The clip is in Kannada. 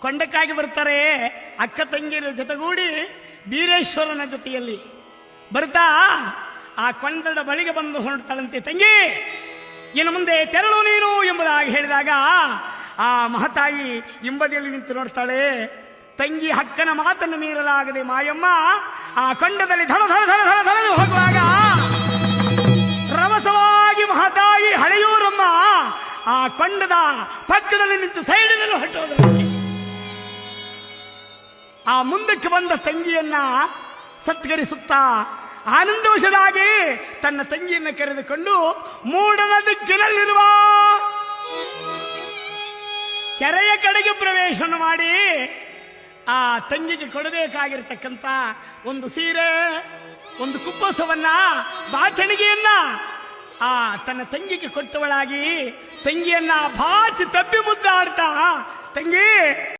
ಕೊಂಡಕ್ಕಾಗಿ ಬರ್ತಾರೆ. ಅಕ್ಕ ತಂಗಿಯರ ಜೊತೆಗೂಡಿ ಬೀರೇಶ್ವರನ ಜೊತೆಯಲ್ಲಿ ಬರ್ತಾ ಆ ಕೊಂಡದ ಬಳಿಗೆ ಬಂದು ಹೊರಡ್ತಾಳಂತೆ. ತಂಗಿ, ಇನ್ನು ಮುಂದೆ ತೆರಳು ನೀನು ಎಂಬುದಾಗಿ ಹೇಳಿದಾಗ ಆ ಮಹತಾಯಿ ಹಿಂಬದಿಯಲ್ಲಿ ನಿಂತು ನೋಡ್ತಾಳೆ. ತಂಗಿ ಹಕ್ಕನ ಮಾತನ್ನು ಮೀರಲಾಗದೆ ಮಾಯಮ್ಮ ಆ ಕೊಂಡದಲ್ಲಿ ಧಳ ಧಳ ಧಳ ಧಳ ಧಳಲು ಹೋಗುವಾಗ ರಭಸವಾಗಿ ಮಹತಾಯಿ ಹಳೆಯೂರಮ್ಮ ಆ ಕೊಂಡದ ಪಕ್ಕದಲ್ಲಿ ನಿಂತು ಸೈಡಿನಲ್ಲಿ ಹೊಟ್ಟೋದ್ರು. ಆ ಮುಂದಕ್ಕೆ ಬಂದ ತಂಗಿಯನ್ನ ಸತ್ಕರಿಸುತ್ತಾ ಆನಂದವಶರಾಗಿ ತನ್ನ ತಂಗಿಯನ್ನು ಕರೆದುಕೊಂಡು ಮೂಡನ ದಿಕ್ಕಿನಲ್ಲಿರುವ ಕೆರೆಯ ಕಡೆಗೆ ಪ್ರವೇಶವನ್ನು ಮಾಡಿ ಆ ತಂಗಿಗೆ ಕೊಡಬೇಕಾಗಿರತಕ್ಕಂತ ಒಂದು ಸೀರೆ, ಒಂದು ಕುಪ್ಪಸವನ್ನ, ಬಾಚಣಿಗೆಯನ್ನ ಆ ತನ್ನ ತಂಗಿಗೆ ಕೊಟ್ಟವಳಾಗಿ ತಂಗಿಯನ್ನ ಬಾಚಿ ತಪ್ಪಿ ಮುದ್ದಾಡ್ತಾ, ತಂಗಿ